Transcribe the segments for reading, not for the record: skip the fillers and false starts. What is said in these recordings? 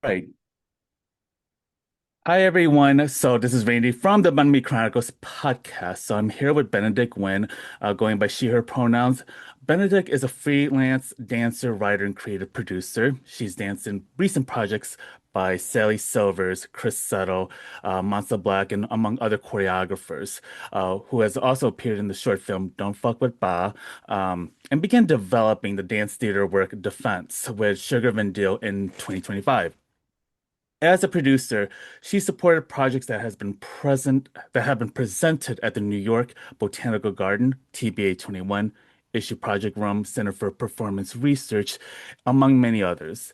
Right. Hi, everyone. So this is Randy from the Banh Mi Chronicles podcast. So I'm here with Benedict Nguyen, going by she, her pronouns. Benedict is a freelance dancer, writer, and creative producer. She's danced in recent projects by Sally Silvers, Chris Settle, Monsta Black, and among other choreographers, who has also appeared in the short film Don't Fuck with Ba, and began developing the dance theater work Defense with Sugar Van Deal in 2025. As a producer, she supported projects that have been presented at the New York Botanical Garden, TBA 21, Issue Project Room, Center for Performance Research, among many others.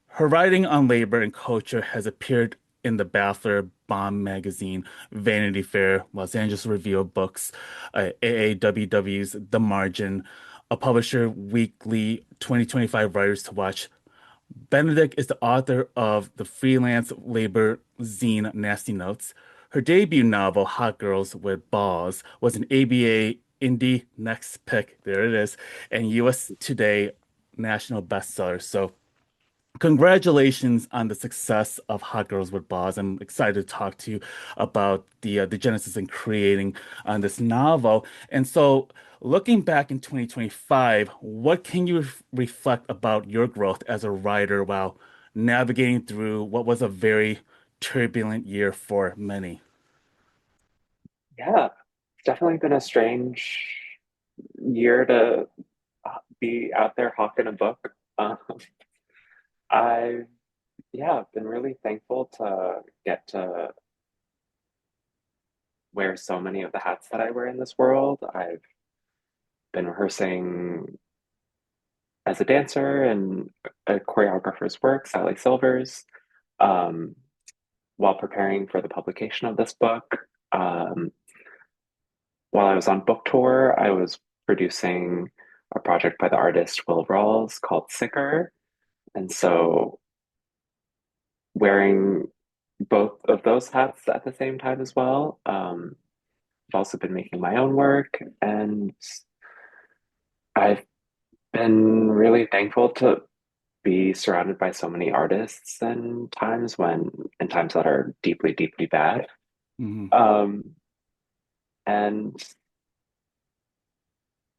Her writing on labor and culture has appeared in the Baffler, Bomb Magazine, Vanity Fair, Los Angeles Review of Books, AAWW's The Margin, a Publisher Weekly 2025 Writers to Watch. Benedict is the author of the freelance labor zine Nasty Notes. Her debut novel, Hot Girls with Balls, was an ABA Indie Next Pick, there it is, and US Today National Bestseller. So congratulations on the success of Hot Girls with Balls. I'm excited to talk to you about the genesis in creating on this novel. And so, looking back in 2025, what can you reflect about your growth as a writer while navigating through what was a very turbulent year for many? Yeah, it's definitely been a strange year to be out there hawking a book. I've been really thankful to get to wear so many of the hats that I wear in this world. I've been rehearsing as a dancer and a choreographer's work, Sally Silvers, um, while preparing for the publication of this book. Um, while I was on book tour, I was producing a project by the artist Will Rawls called Sicker. And so wearing both of those hats at the same time as well. I've also been making my own work, and I've been really thankful to be surrounded by so many artists in times that are deeply, deeply bad. Mhm. Um, and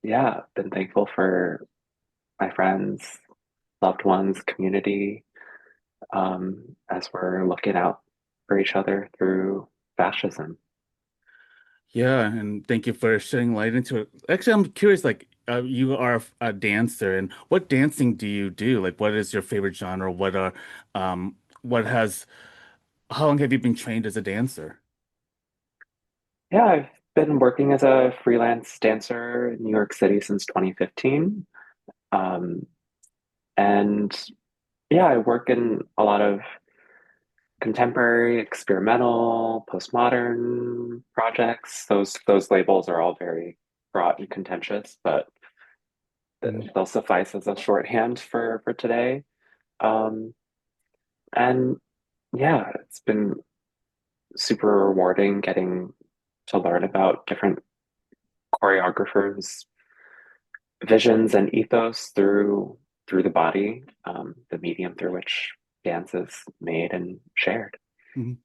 yeah, been thankful for my friends, loved ones, community, as we're looking out for each other through fascism. Yeah, and thank you for shedding light into it. Actually, I'm curious, like, you are a dancer, and what dancing do you do? Like, what is your favorite genre? What has, how long have you been trained as a dancer? Yeah, I've been working as a freelance dancer in New York City since 2015. Um, and yeah, I work in a lot of contemporary, experimental, postmodern projects. Those labels are all very broad and contentious, but Mhm. they'll suffice as a shorthand for today. Um, and yeah, it's been super rewarding getting to learn about different choreographers' visions and ethos through the body, the medium through which dance is made and shared. Mhm.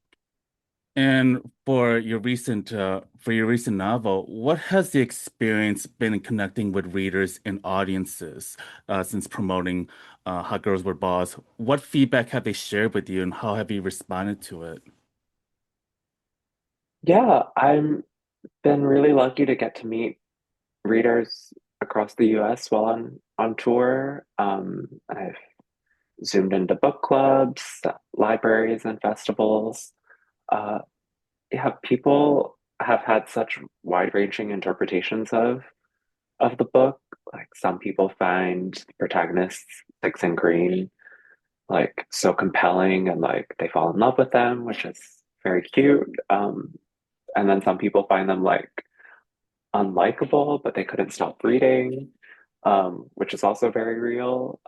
And for your recent novel, what has the experience been in connecting with readers and audiences since promoting Hot Girls with Balls? What feedback have they shared with you, and how have you responded to it? Yeah, I'm been really lucky to get to meet readers across the US while on tour. I've zoomed into book clubs, libraries, and festivals. Uh, yeah, people have had such wide-ranging interpretations of the book. Like some people find the protagonists, Six and Green, like so compelling and like they fall in love with them, which is very cute. And then some people find them like unlikable, but they couldn't stop reading, which is also very real.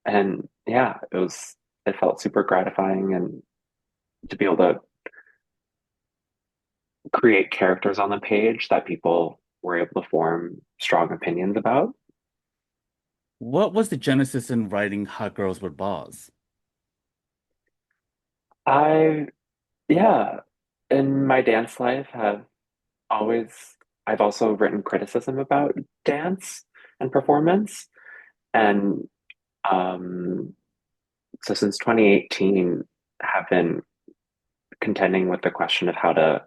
And yeah, it felt super gratifying and to be able to create characters on the page that people were able to form strong opinions about. What was the genesis in writing Hot Girls with Balls? I, yeah, in my dance life have always, I've also written criticism about dance and performance. And um, so since 2018, have been contending with the question of how to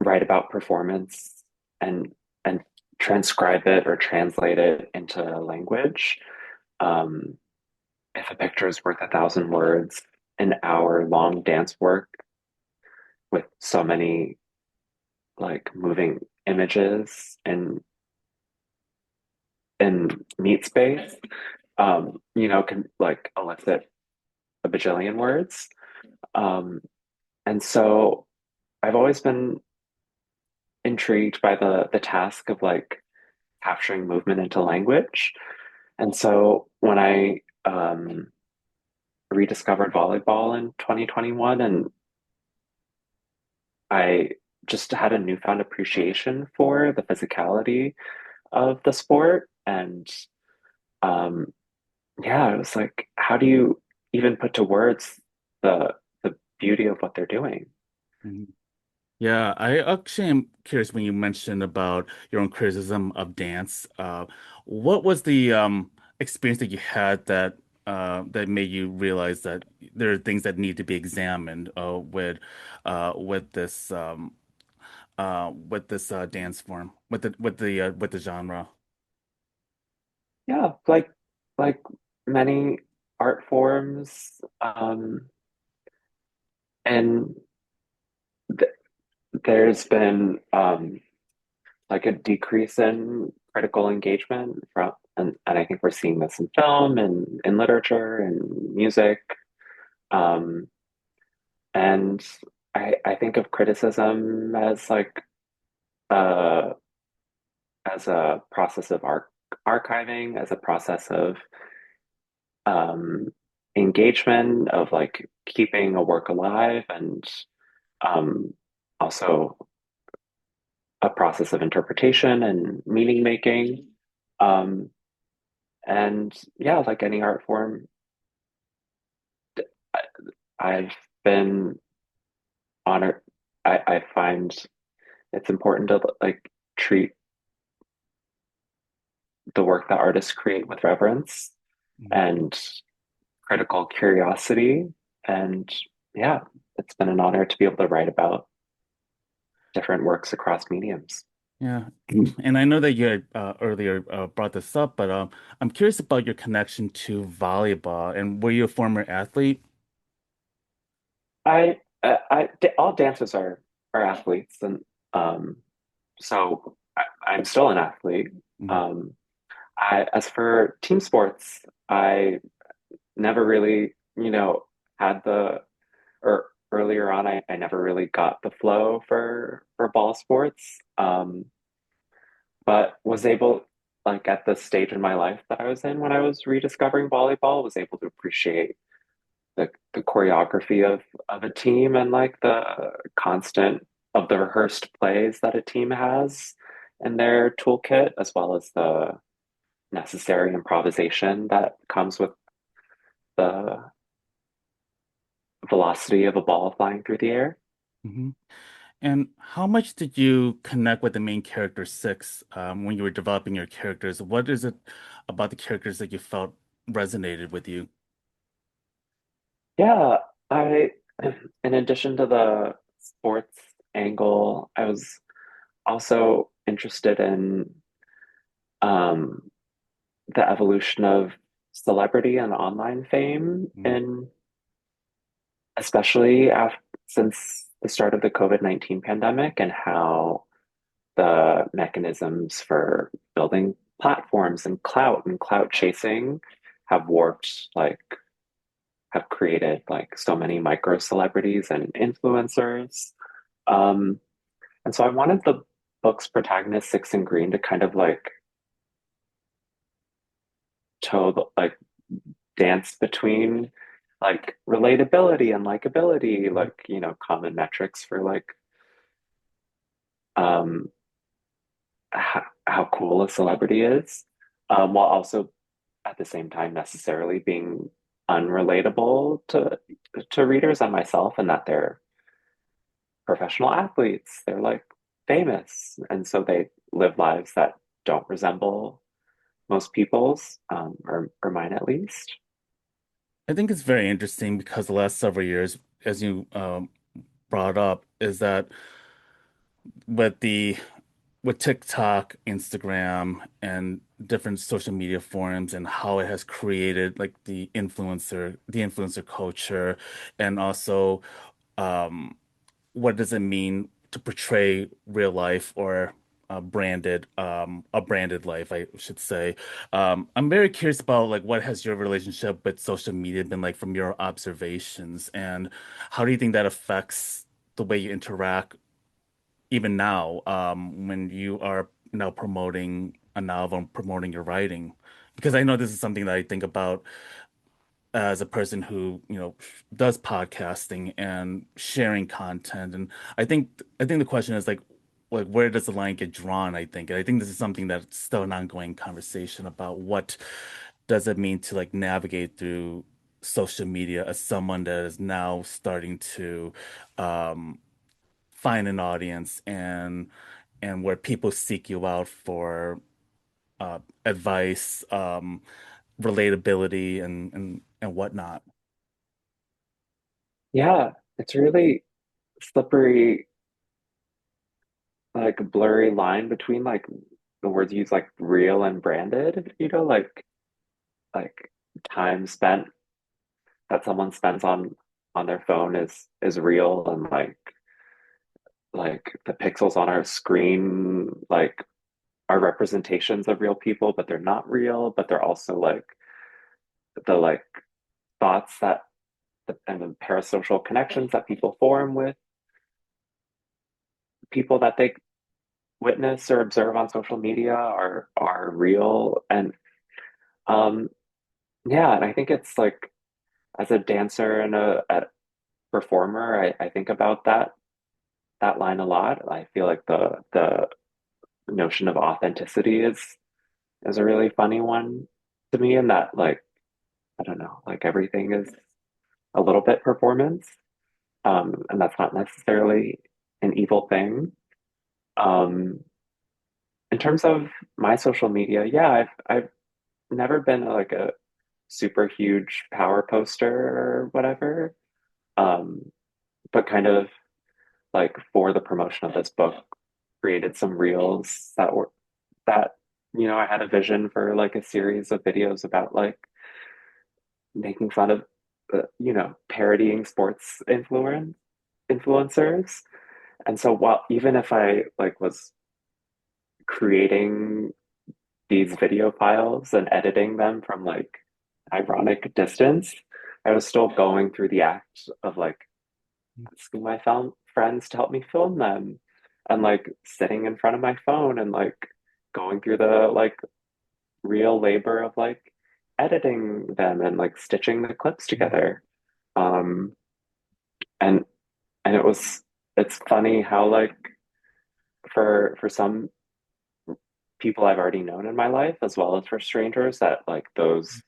write about performance and and transcribe it or translate it into language. Um, if a picture is worth 1,000 words, an hour long dance work with so many like moving images and meat space, can like elicit a bajillion words. Um, and so I've always been intrigued by the task of like capturing movement into language. And so when I rediscovered volleyball in 2021, and I just had a newfound appreciation for the physicality of the sport. And um, yeah, it was like, how do you even put to words the beauty of what they're doing? Mhm. Yeah, I actually am curious when you mentioned about your own criticism of dance. What was the experience that you had that made you realize that there are things that need to be examined with this dance form with the genre? Yeah, like many art forms, and th there's been like a decrease in critical engagement and I think we're seeing this in film and in literature and music. Um, and I think of criticism as like uh as a process of archiving, as a process of um engagement, of like keeping a work alive, and um also a process of interpretation and meaning making. Um, and yeah, like any art form, I, I've been honored. I find it's important to like treat the work that artists create with reverence Mhm. and critical curiosity. And yeah, it's been an honor to be able to write about different works across mediums. Yeah, and I know that you had earlier brought this up, but I'm curious about your connection to volleyball. And were you a former athlete? All dancers are athletes, and um, so I'm still an athlete. Mhm. Um, as for team sports, I never really, had or earlier on, I never really got the flow for ball sports. But was able, like at the stage in my life that I was in when I was rediscovering volleyball, was able to appreciate the choreography of a team and like the constant of the rehearsed plays that a team has in their toolkit, as well as the necessary improvisation that comes with the velocity of a ball flying through the air. Mhm. And how much did you connect with the main character six when you were developing your characters? What is it about the characters that you felt resonated with you? Yeah, I, in addition to the sports angle, I was also interested in um, the evolution of celebrity and online fame, Mhm. and especially since the start of the COVID-19 pandemic, and how the mechanisms for building platforms and clout chasing have warped, like, have created like so many micro celebrities and influencers. Um, and so I wanted the book's protagonist, Six and Green, to kind of like like dance between like relatability and likability, Mhm. like, common metrics for like um how cool a celebrity is, while also at the same time necessarily being unrelatable to readers and myself, and that they're professional athletes. They're like famous, and so they live lives that don't resemble most people's, or mine at least. I think it's very interesting because the last several years, as you brought up, is that with the with TikTok, Instagram, and different social media forums and how it has created like the influencer culture, and also um, what does it mean to portray real life or a branded life, I should say. I'm very curious about like what has your relationship with social media been like from your observations, and how do you think that affects the way you interact even now, when you are now promoting a novel and promoting your writing? Because I know this is something that I think about as a person who, does podcasting and sharing content. And I think the question is like where does the line get drawn, I think. And I think this is something that's still an ongoing conversation about what does it mean to like navigate through social media as someone that is now starting to um find an audience and where people seek you out for advice, relatability, and whatnot. Yeah, it's really slippery, like blurry line between like the words used like real and branded, like time spent that someone spends on their phone is real, and like the pixels on our screen like are representations of real people, but they're not real, but they're also like the like thoughts that and the parasocial connections that people form with people that they witness or observe on social media are real. And um yeah, and I think it's like as a dancer and a performer, I think about that line a lot. I feel like the notion of authenticity is a really funny one to me, and that like I don't know, like everything is a little bit performance, and that's not necessarily an evil thing. Um, in terms of my social media, yeah, I've never been like a super huge power poster or whatever, um, but kind of like for the promotion of this book, created some reels that I had a vision for like a series of videos about like making fun of parodying sports influencers. And so while even if I like was creating these video files and editing them from like ironic distance, I was still going through the act of like asking my friends to help me film them, and like sitting in front of my phone and like going through the like real labor of like editing them and like stitching the clips together. Um, and and it's funny how like for some people I've already known in my life, as well as for strangers, that like those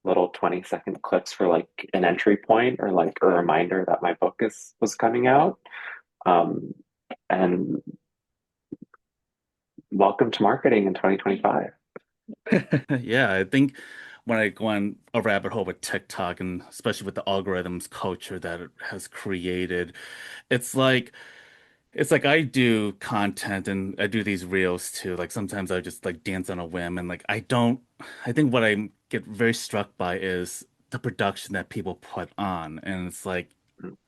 little 20-second clips were like an entry point or like a reminder that my book is was coming out. Um, and welcome to marketing in 2025. Yeah, I think when I go on a rabbit hole with TikTok, and especially with the algorithms culture that it has created, it's like it's like I do content and I do these reels too. Like sometimes I just like dance on a whim, and like I think what I get very struck by is the production that people put on. And it's like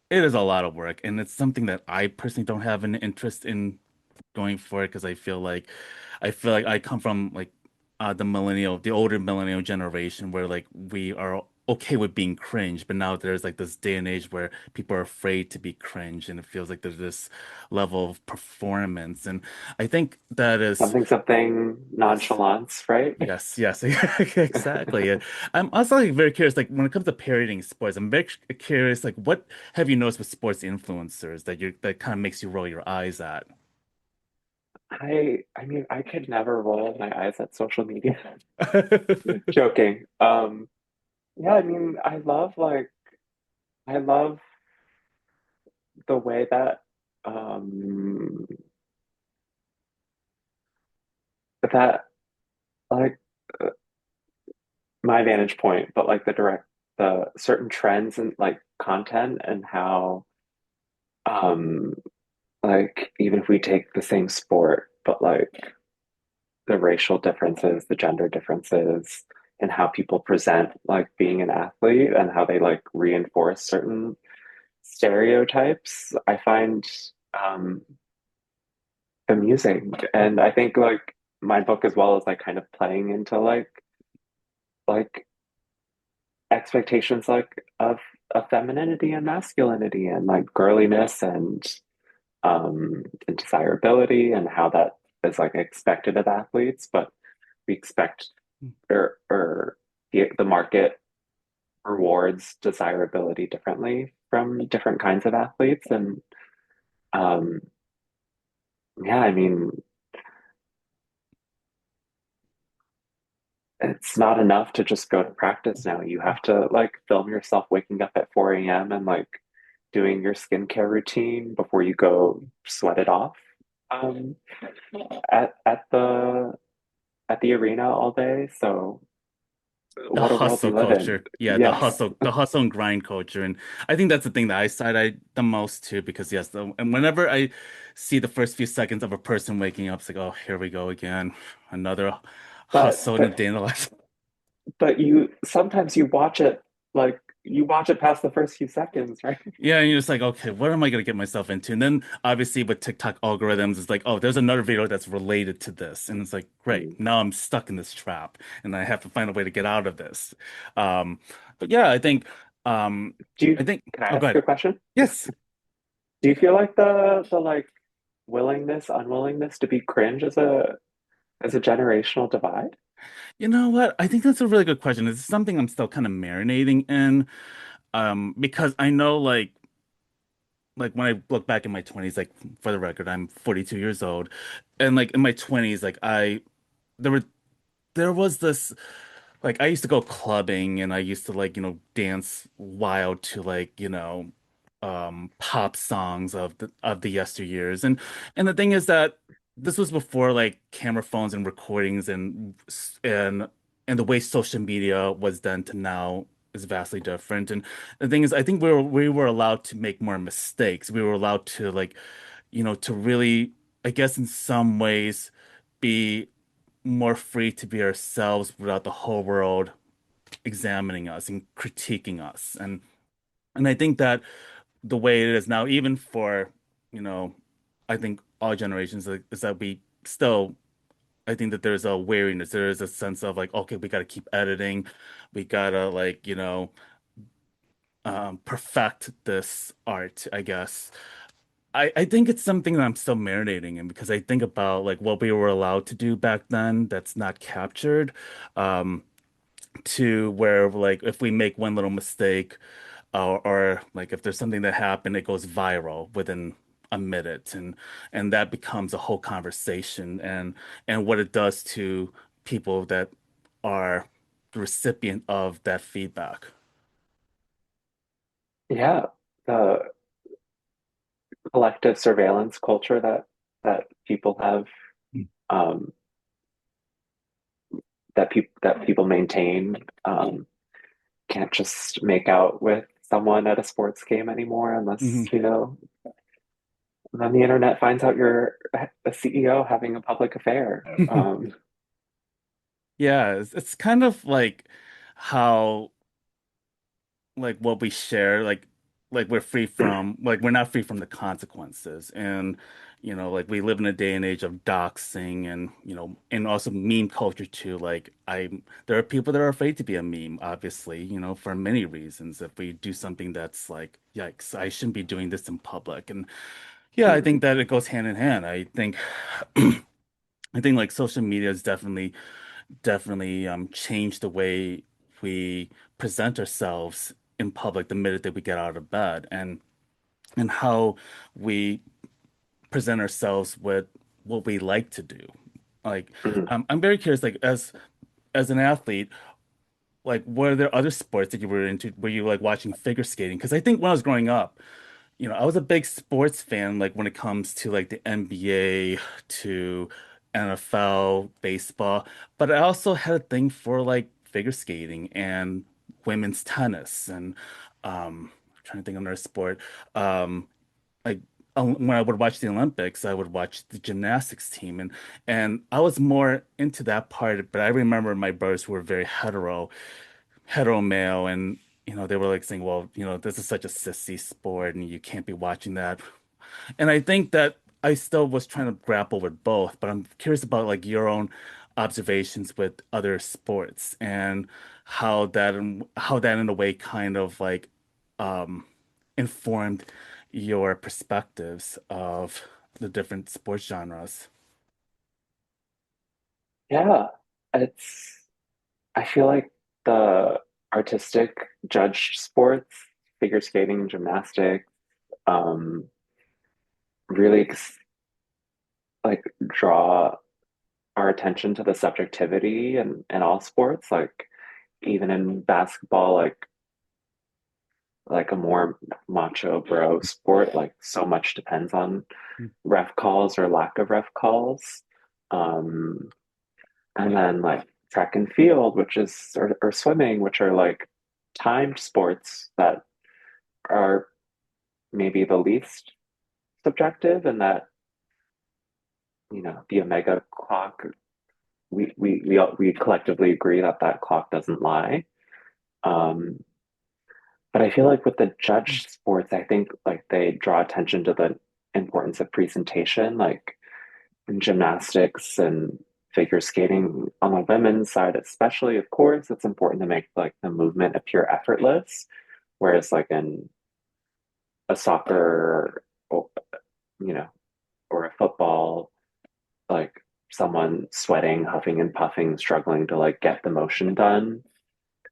it is a lot of work, and it's something that I personally don't have an interest in going for it, because I feel like I come from like the older millennial generation, where like we are okay with being cringe, but now there's like this day and age where people are afraid to be cringe, and it feels like there's this level of performance. And I think that is Something yes. nonchalance, right? Yes, yes, exactly. And I'm also like very curious, like when it comes to parodying sports, I'm very curious, like what have you noticed with sports influencers that kind of makes you roll your eyes at? I mean, I could never roll my eyes at social media. Joking. Yeah, I mean, I love the way that um that like my vantage point, but like the certain trends and like content and how um like even if we take the same sport, but like the racial differences, the gender differences, and how people present like being an athlete and how they like reinforce certain stereotypes, I find um amusing. And I think like my book as well is like kind of playing into like expectations like of femininity and masculinity and like girliness and desirability and how that is like expected of athletes, but we expect or the market rewards desirability differently from different kinds of athletes. And um yeah, I mean, it's not enough to just go to practice now. You have to like film yourself waking up at 4 a.m. and like doing your skincare routine before you go sweat it off um, at the arena all day. So The what a world we hustle live in. culture. Yeah, Yes. the hustle and grind culture. And I think that's the thing that I side the most too, because yes, and whenever I see the first few seconds of a person waking up, it's like, oh, here we go again. Another But hustle in a day in the life. but you sometimes you watch it like you watch it past the first few seconds, right? Yeah, and you're just like, okay, what am I gonna get myself into? And then obviously with TikTok algorithms, it's like, oh, there's another video that's related to this. And it's like, great, Mm. now I'm stuck in this trap and I have to find a way to get out of this. Um, but yeah, um Do you I think can I oh go ask ahead. a question? Yes. Do you feel like the like willingness, unwillingness to be cringe as a generational divide? You know what? I think that's a really good question. It's something I'm still kind of marinating in. Because I know like when I look back in my 20s, like for the record, I'm 42 years old. And like in my 20s, like I there were there was this like I used to go clubbing and I used to like, dance wild to like, pop songs of the yesteryears. And the thing is that this was before like camera phones and recordings and the way social media was done to now is vastly different. And the thing is, I think we were allowed to make more mistakes. We were allowed to like, to really, I guess in some ways, be more free to be ourselves without the whole world examining us and critiquing us. And I think that the way it is now, even for, you know, I think all generations is that we still I think that there's a wariness. There is a sense of like, okay, we gotta keep editing. We gotta like, perfect this art, I guess. I think it's something that I'm still marinating in because I think about like what we were allowed to do back then that's not captured. Um, to where like if we make one little mistake or like if there's something that happened, it goes viral within a minute and that becomes a whole conversation and what it does to people that are the recipient of that feedback. Yeah, the collective surveillance culture that people have um, that people maintain can't just make out with someone at a sports game anymore unless Hmm. then the internet finds out you're a CEO having a public affair. Yeah, it's kind of like how like what we share like we're not free from the consequences and like we live in a day and age of doxing and and also meme culture too like I there are people that are afraid to be a meme obviously for many reasons if we do something that's like yikes I shouldn't be doing this in public and yeah I think that it goes hand in hand I think I think like social media has definitely changed the way we present ourselves in public the minute that we get out of bed and how we present ourselves with what we like to do. Like Mhm. I'm very curious, like as an athlete, like were there other sports that you were into? Were you like watching figure skating? Because I think when I was growing up, I was a big sports fan, like when it comes to like the NBA to NFL, baseball, but I also had a thing for like figure skating and women's tennis and trying to think of another sport. Um, like when I would watch the Olympics, I would watch the gymnastics team and I was more into that part, but I remember my brothers who were very hetero male and they were like saying, well, this is such a sissy sport and you can't be watching that. And I think that I still was trying to grapple with both, but I'm curious about like your own observations with other sports and how that in a way kind of like um informed your perspectives of the different sports genres. Yeah, it's, I feel like the artistic judged sports, figure skating, gymnastics, um, really like draw our attention to the subjectivity in all sports. Like even in basketball, like a more macho bro sport, like so much depends on ref calls or lack of ref calls. Um, and then like track and field, which is or swimming, which are like timed sports that are maybe the least subjective, and that the omega clock, we collectively agree that that clock doesn't lie. Um, but I feel like with the judged sports, I think like they draw attention to the importance of presentation, like in gymnastics and figure skating on the women's side, especially, of course, it's important to make like the movement appear effortless. Whereas like in a soccer, or, you know, or a football, like someone sweating, huffing and puffing, struggling to like get the motion done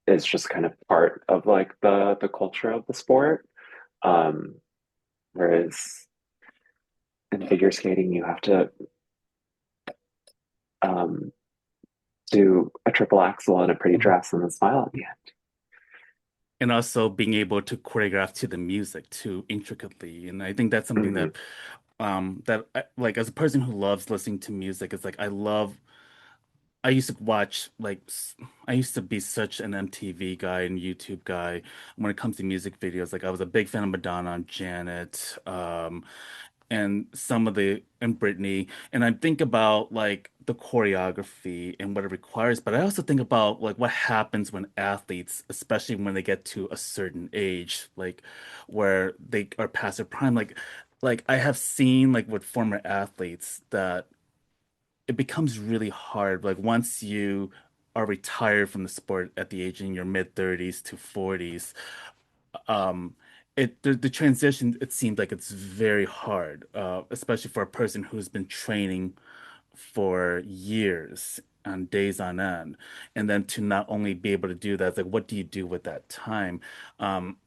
is just kind of part of like the culture of the sport. Um, Whereas in figure skating, you have to um, do a triple axel and a pretty Mhm. dress and then smile at the end. And also being able to choreograph to the music too intricately. And I think that's something Mhm. that like as a person who loves listening to music, it's like I used to watch I used to be such an MTV guy and YouTube guy when it comes to music videos. Like I was a big fan of Madonna and Janet, and some of the and Britney. And I think about like the choreography and what it requires, but I also think about like what happens when athletes, especially when they get to a certain age, like where they are past their prime, like I have seen like with former athletes that it becomes really hard. Like once you are retired from the sport at the age in your mid 30s to 40s, um, the transition it seems like it's very hard, especially for a person who's been training for years and days on end, and then to not only be able to do that, it's like what do you do with that time? Um,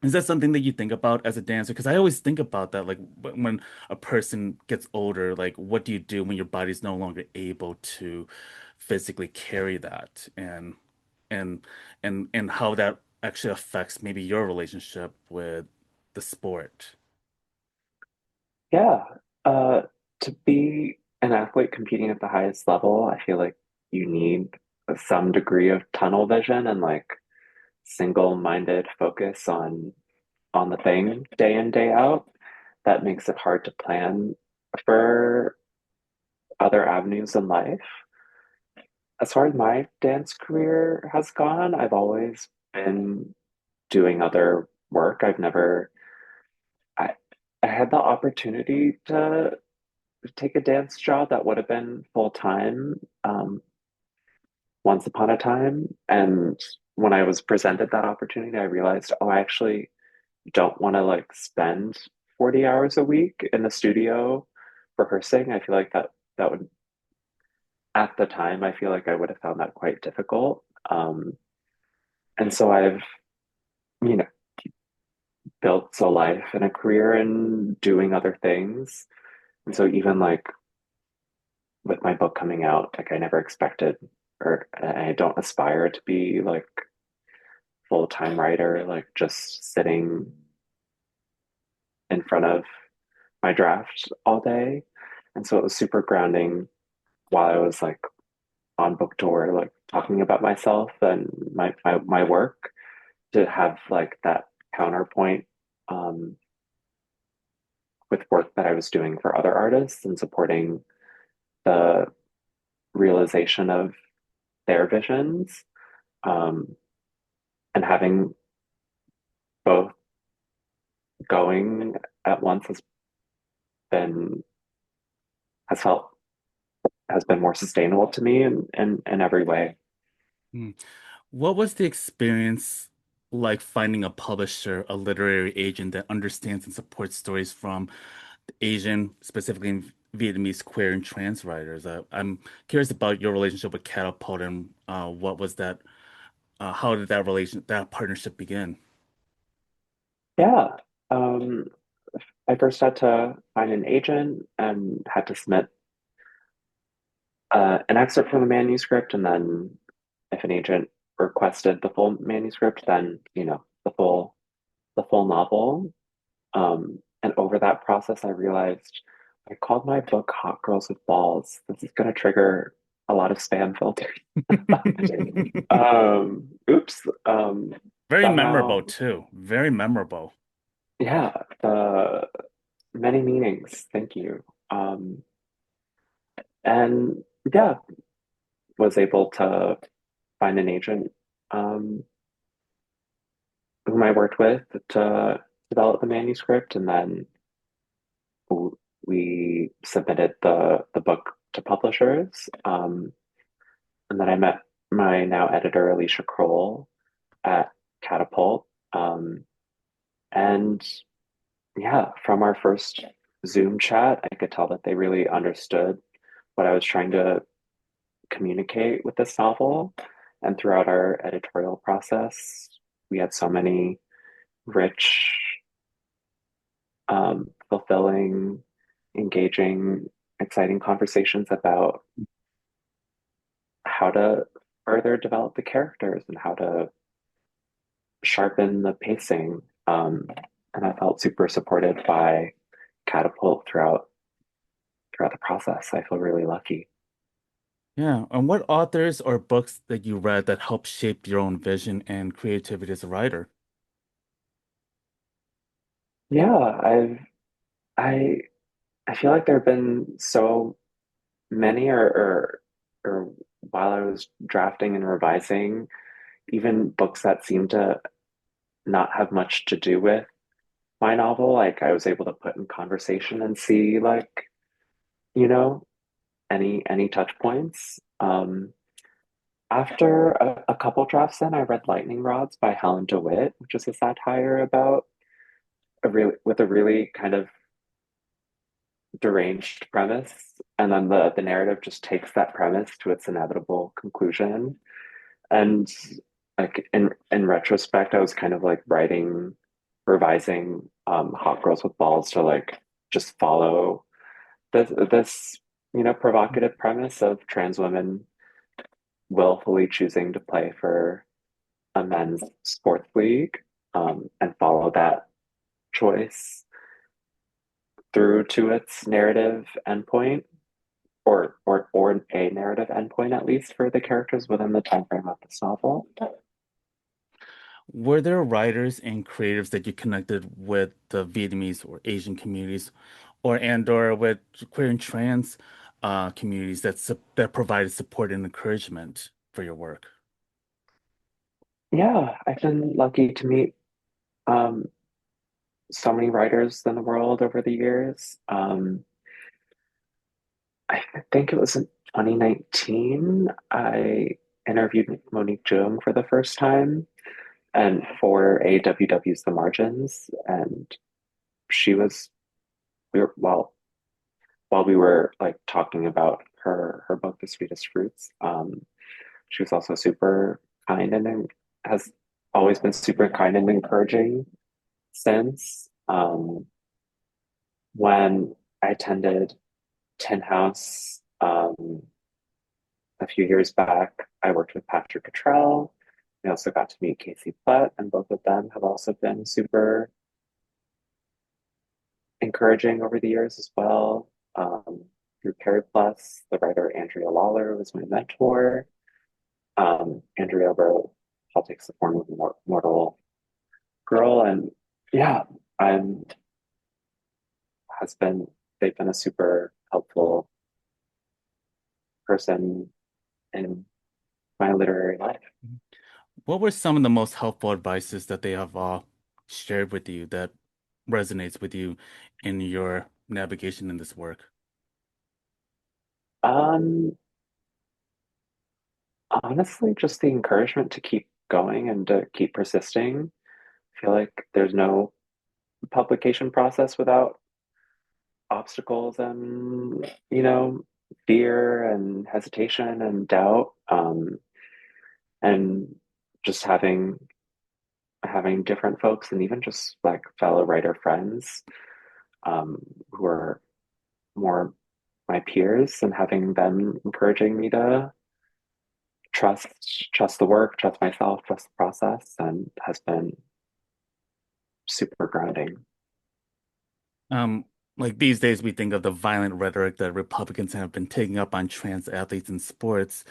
Is that something that you think about as a dancer? Because I always think about that, like when a person gets older, like what do you do when your body's no longer able to physically carry that, and and how that actually affects maybe your relationship with the sport. Yeah. Uh, to be an athlete competing at the highest level, I feel like you need some degree of tunnel vision and like single-minded focus on the thing day in, day out. That makes it hard to plan for other avenues in life. As far as my dance career has gone, I've always been doing other work. I, I had the opportunity to take a dance job that would have been full time once upon a time. And when I was presented that opportunity, I realized, oh, I actually don't want to like spend 40 hours a week in the studio rehearsing. I feel like that would, at the time, I feel like I would have found that quite difficult. And so I've, you know, built a life and a career in doing other things. And so even like with my book coming out, like I never expected. or I don't aspire to be like full-time writer, like just sitting in front of my draft all day. And so it was super grounding while I was like on book tour, like talking about myself and my work, to have like that counterpoint um, with work that I was doing for other artists and supporting the realization of their visions, um, and having both going at once been has felt has been more sustainable to me in every way. Hmm. What was the experience like finding a publisher, a literary agent that understands and supports stories from Asian, specifically Vietnamese queer and trans writers? I'm curious about your relationship with Catapult and what was that? How did that partnership begin? Yeah. Um, I first had to find an agent and had to submit an excerpt from the manuscript, and then if an agent requested the full manuscript, then the full novel. And over that process, I realized I called my book "Hot Girls with Balls." This is going to trigger a lot of spam filters. Oops. Very memorable Somehow, too. Very memorable. yeah. Many meanings. Thank you. Um, and yeah, was able to find an agent um, whom I worked with to develop the manuscript, and then we submitted the book to publishers. And then I met my now editor, Alicia Kroll, at Catapult. And yeah, from our first Zoom chat, I could tell that they really understood what I was trying to communicate with this novel. And throughout our editorial process, we had so many rich, fulfilling, engaging, exciting conversations about how to further develop the characters and how to sharpen the pacing. And I felt super supported by Catapult throughout the process. I feel really lucky. Yeah. And what authors or books that you read that helped shape your own vision and creativity as a writer? Yeah, I I feel like there have been so many, or while I was drafting and revising, even books that seem to not have much to do with my novel, like I was able to put in conversation and see like, you know, any touch points. After a couple drafts in, I read Lightning Rods by Helen DeWitt, which is a satire about a really kind of deranged premise. And then the narrative just takes that premise to its inevitable conclusion. And like in retrospect, I was kind of like revising Hot Girls with Balls to like just follow this provocative premise of trans women willfully choosing to play for a men's sports league, and follow that choice through to its narrative endpoint, or a narrative endpoint at least for the characters within the time frame of this novel. Were there writers and creatives that you connected with the Vietnamese or Asian communities, or with queer and trans communities that provided support and encouragement for your work? Yeah, I've been lucky to meet um, so many writers in the world over the years. I think it was in 2019, I interviewed Monique Jung for the first time and for AWW's The Margins. And she was, we were, while we were like talking about her book, The Sweetest Fruits, she was also super kind and has always been super kind and encouraging since. When I attended Tin House a few years back, I worked with Patrick Cottrell. I also got to meet Casey Platt, and both of them have also been super encouraging over the years as well. Through Perry Plus, the writer Andrea Lawler was my mentor. Andrea wrote All Takes the Form of a Mortal Girl, and yeah, I'm has been they've been a super helpful person in my literary life. What were some of the most helpful advices that they have shared with you that resonates with you in your navigation in this work? Um, Honestly, just the encouragement to keep going and to keep persisting. I feel like there's no publication process without obstacles and, fear and hesitation and doubt. And just having different folks and even just like fellow writer friends um, who are more my peers and having them encouraging me to trust trust the work, trust myself, trust the process, and has been super grounding. Um, like these days, we think of the violent rhetoric that Republicans have been taking up on trans athletes in sports.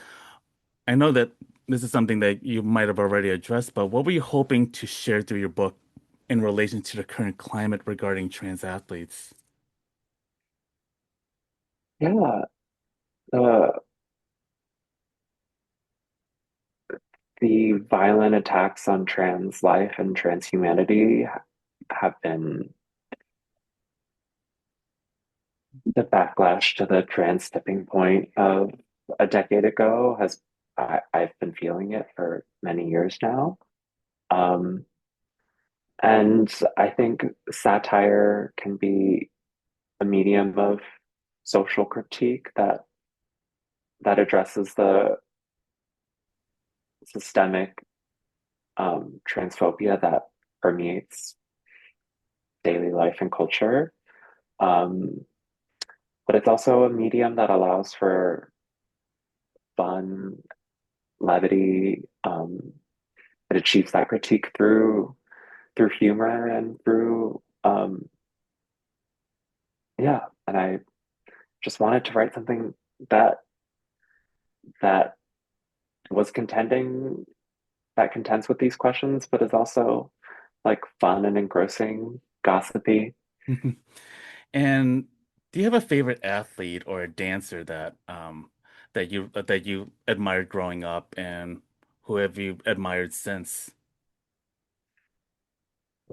I know that this is something that you might have already addressed, but what were you hoping to share through your book in relation to the current climate regarding trans athletes? Yeah, the the violent attacks on trans life and trans humanity have been the backlash to the trans tipping point of a decade ago has I've been feeling it for many years now. Um, and I think satire can be a medium of social critique that addresses the systemic transphobia that permeates daily life and culture. Um, but it's also a medium that allows for fun, levity. It achieves that critique through humor and through yeah. And I just wanted to write something that that was contends with these questions, but is also like fun and engrossing, gossipy. And do you have a favorite athlete or a dancer that that you admired growing up, and who have you admired since?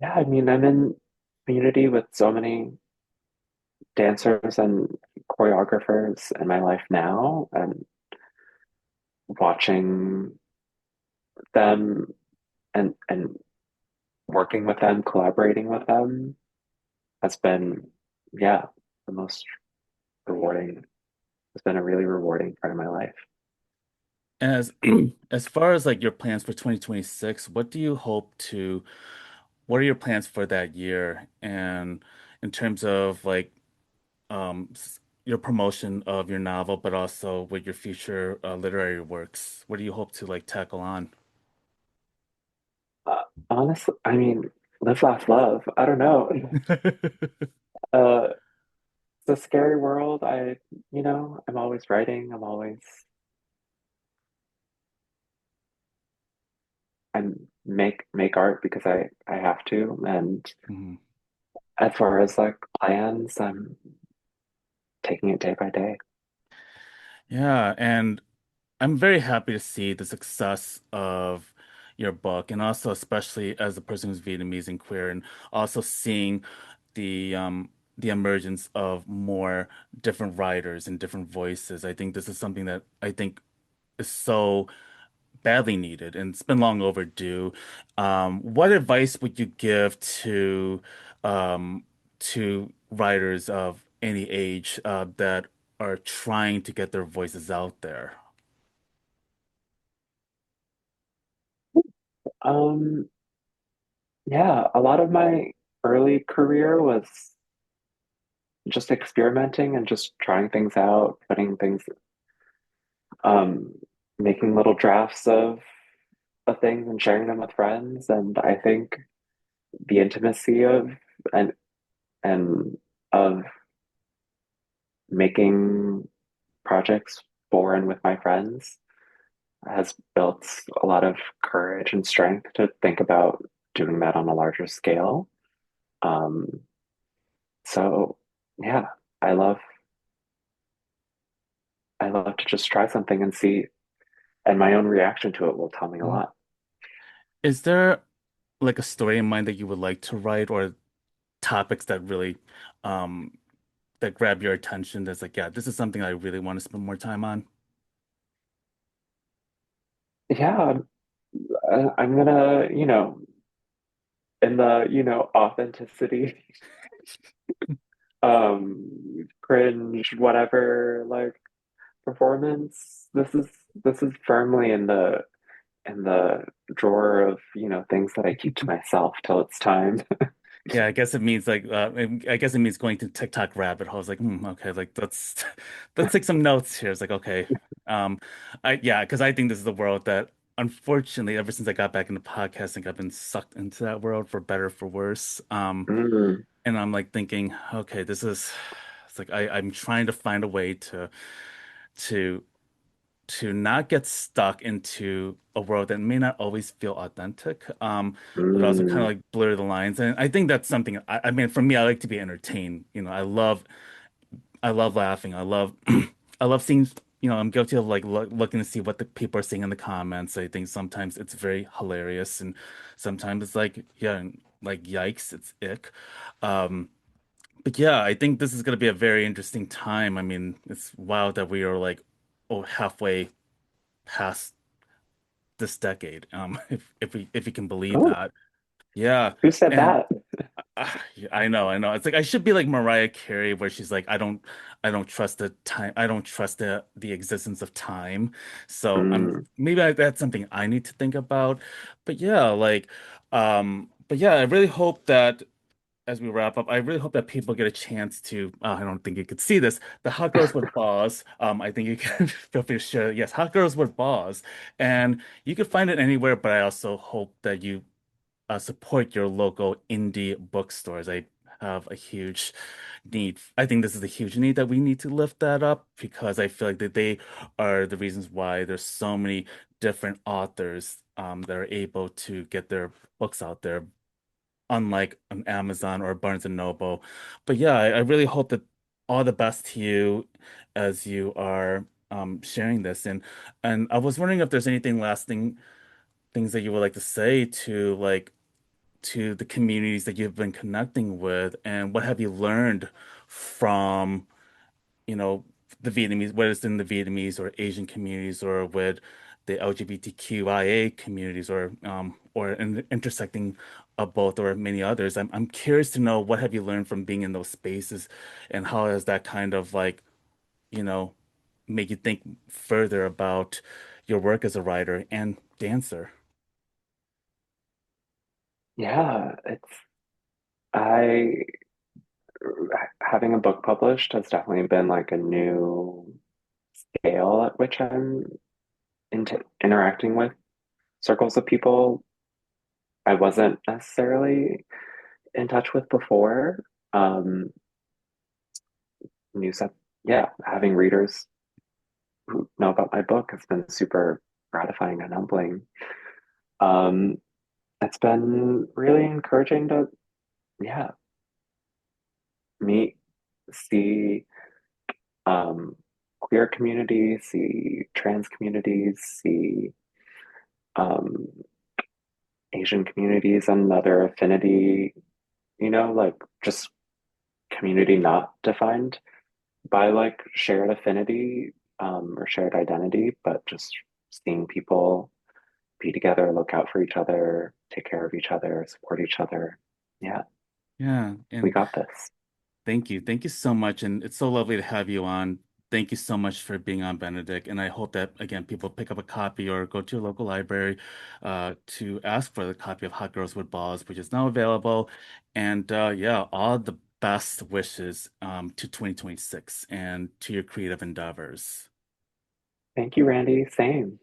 Yeah, I mean, I'm in community with so many dancers and choreographers in my life now, and watching them and working with them, collaborating with them has been, yeah, the most rewarding. It's been a really rewarding part of my life. As as far as like your plans for 2026, what are your plans for that year? And in terms of like your promotion of your novel, but also with your future literary works, what do you hope to like tackle on? Honestly, I mean, live, laugh, love. I don't know. Uh, it's a scary world. I'm always writing. I make art because I have to. And Mhm. as far as like plans, I'm taking it day by day. Yeah, and I'm very happy to see the success of your book, and also especially as a person who's Vietnamese and queer, and also seeing the emergence of more different writers and different voices. I think this is something that I think is so badly needed, and it's been long overdue. What advice would you give to writers of any age that are trying to get their voices out there? Um, yeah, a lot of my early career was just experimenting and just trying things out, putting things um, making little drafts of things and sharing them with friends. And I think the intimacy of and and of making projects for and with my friends has built a lot of courage and strength to think about doing that on a larger scale. Um, so yeah, I love I love to just try something and see, and my own reaction to it will tell me a Mhm. lot. Is there like a story in mind that you would like to write or topics that really um that grab your attention that's like, yeah, this is something I really want to spend more time on? Yeah, I'm gonna, in the, authenticity, cringe, whatever, like performance. This is firmly in the drawer of, things that I keep to myself till it's time. Yeah, I guess it means like I guess it means going to TikTok rabbit holes. Like, okay, like let's let's take some notes here. It's like, okay, um, I yeah, because I think this is the world that unfortunately, ever since I got back into podcasting, I've been sucked into that world for better, for worse. Mm, And I'm like thinking, okay, this is it's like I'm trying to find a way to to not get stuck into a world that may not always feel authentic, but also kind of mm, like blur the lines. And I think that's something I mean, for me, I like to be entertained. I love laughing. I love, I love seeing, I'm guilty of like looking to see what the people are saying in the comments. I think sometimes it's very hilarious, and sometimes it's like, yeah, like yikes, it's ick. Um, but yeah, I think this is going to be a very interesting time. I mean, it's wild that we are like, oh, halfway past this decade. If we can believe oh, that. Yeah. who said And that? yeah, I know. It's like I should be like Mariah Carey, where she's like, I don't trust the time. I don't trust the existence of time. So I'm Mm, maybe that's something I need to think about. But yeah, but yeah, I really hope that as we wrap up, I really hope that people get a chance to. I don't think you could see this. The Hot Girls with Balls. I think you can feel free to share. Yes, Hot Girls with Balls, and you can find it anywhere. But I also hope that you support your local indie bookstores. I have a huge need. I think this is a huge need that we need to lift that up because I feel like that they are the reasons why there's so many different authors that are able to get their books out there unlike an Amazon or Barnes and Noble. But yeah, I really hope that all the best to you as you are sharing this. And I was wondering if there's anything lasting things that you would like to say to to the communities that you've been connecting with, and what have you learned from you know, the Vietnamese, whether it's in the Vietnamese or Asian communities or with the LGBTQIA communities or in intersecting of both or many others. I'm curious to know what have you learned from being in those spaces and how has that kind of like, you know, make you think further about your work as a writer and dancer. yeah, I having a book published has definitely been like a new scale at which I'm interacting with circles of people I wasn't necessarily in touch with before. Um, new stuff, yeah, having readers who know about my book has been super gratifying and humbling. Um, it's been really encouraging to, yeah, meet, see um, queer communities, see trans communities, see um, Asian communities and other affinity, like just community not defined by like shared affinity or shared identity, but just seeing people be together, look out for each other, take care of each other, support each other. Yeah, Yeah, we and got this. thank you. Thank you so much. And it's so lovely to have you on. Thank you so much for being on, Benedict. And I hope that, again, people pick up a copy or go to your local library to ask for the copy of Hot Girls with Balls, which is now available. And yeah, all the best wishes to 2026 and to your creative endeavors. Thank you, Randy. Same.